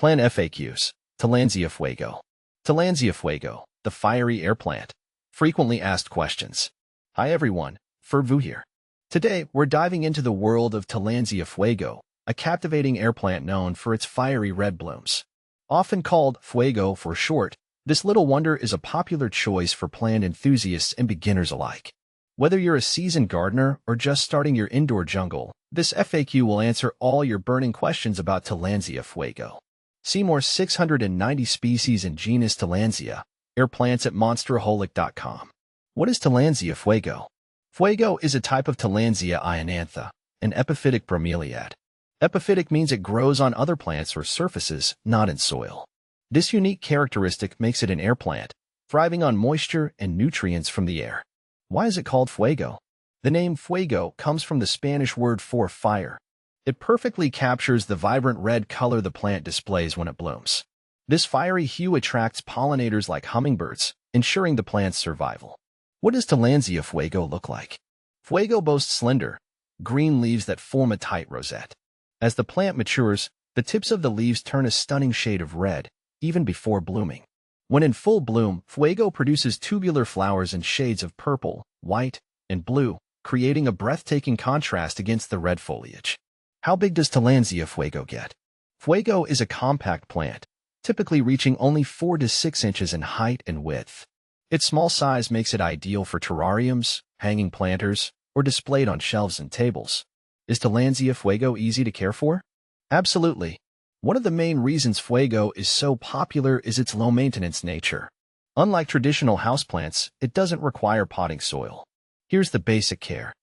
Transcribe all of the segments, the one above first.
Plant FAQs. Tillandsia Fuego. Tillandsia Fuego, the fiery air plant. Frequently asked questions. Hi everyone, Fervu here. Today, we're diving into the world of Tillandsia Fuego, a captivating air plant known for its fiery red blooms. Often called Fuego for short, this little wonder is a popular choice for plant enthusiasts and beginners alike. Whether you're a seasoned gardener or just starting your indoor jungle, this FAQ will answer all your burning questions about Tillandsia Fuego. See more 690 species in genus Tillandsia, air plants at monsteraholic.com. What is Tillandsia Fuego? Fuego is a type of Tillandsia ionantha, an epiphytic bromeliad. Epiphytic means it grows on other plants or surfaces, not in soil. This unique characteristic makes it an air plant, thriving on moisture and nutrients from the air. Why is it called Fuego? The name Fuego comes from the Spanish word for fire. It perfectly captures the vibrant red color the plant displays when it blooms. This fiery hue attracts pollinators like hummingbirds, ensuring the plant's survival. What does Tillandsia Fuego look like? Fuego boasts slender, green leaves that form a tight rosette. As the plant matures, the tips of the leaves turn a stunning shade of red, even before blooming. When in full bloom, Fuego produces tubular flowers in shades of purple, white, and blue, creating a breathtaking contrast against the red foliage. How big does Tillandsia Fuego get? Fuego is a compact plant, typically reaching only 4 to 6 inches in height and width. Its small size makes it ideal for terrariums, hanging planters, or displayed on shelves and tables. Is Tillandsia Fuego easy to care for? Absolutely. One of the main reasons Fuego is so popular is its low-maintenance nature. Unlike traditional houseplants, it doesn't require potting soil. Here's the basic care.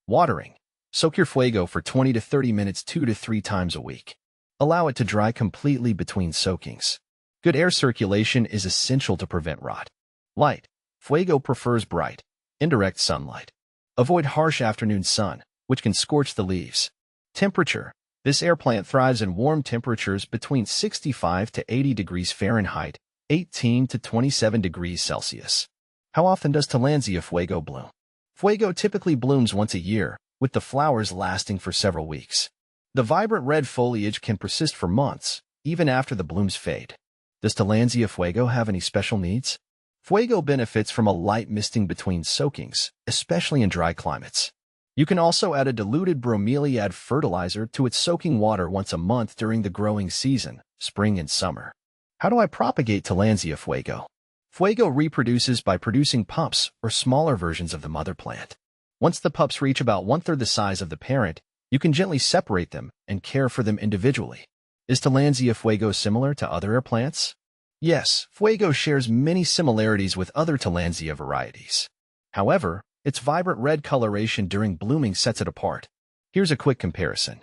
Watering. Soak your Fuego for 20 to 30 minutes 2 to 3 times a week. Allow it to dry completely between soakings. Good air circulation is essential to prevent rot. Light. Fuego prefers bright, indirect sunlight. Avoid harsh afternoon sun, which can scorch the leaves. Temperature. This air plant thrives in warm temperatures between 65 to 80 degrees Fahrenheit, 18 to 27 degrees Celsius. How often does Tillandsia Fuego bloom? Fuego typically blooms once a year, with the flowers lasting for several weeks. The vibrant red foliage can persist for months, even after the blooms fade. Does Tillandsia Fuego have any special needs? Fuego benefits from a light misting between soakings, especially in dry climates. You can also add a diluted bromeliad fertilizer to its soaking water once a month during the growing season, spring and summer. How do I propagate Tillandsia Fuego? Fuego reproduces by producing pups or smaller versions of the mother plant. Once the pups reach about 1/3 the size of the parent, you can gently separate them and care for them individually. Is Tillandsia Fuego similar to other air plants? Yes, Fuego shares many similarities with other Tillandsia varieties. However, its vibrant red coloration during blooming sets it apart. Here's a quick comparison.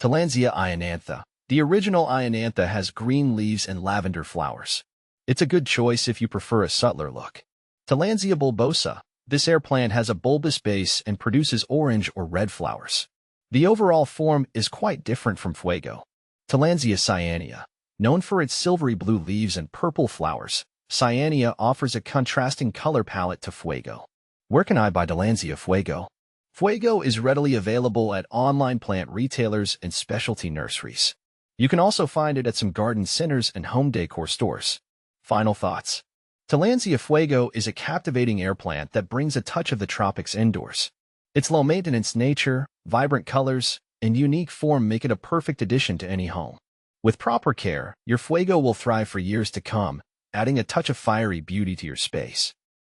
Tillandsia ionantha. The original ionantha has green leaves and lavender flowers. It's a good choice if you prefer a subtler look. Tillandsia bulbosa. This air plant has a bulbous base and produces orange or red flowers. The overall form is quite different from Fuego. Tillandsia cyanea. Known for its silvery blue leaves and purple flowers, cyanea offers a contrasting color palette to Fuego. Where can I buy Tillandsia Fuego? Fuego is readily available at online plant retailers and specialty nurseries. You can also find it at some garden centers and home decor stores. Final thoughts. Tillandsia Fuego is a captivating air plant that brings a touch of the tropics indoors. Its low-maintenance nature, vibrant colors, and unique form make it a perfect addition to any home. With proper care, your Fuego will thrive for years to come, adding a touch of fiery beauty to your space.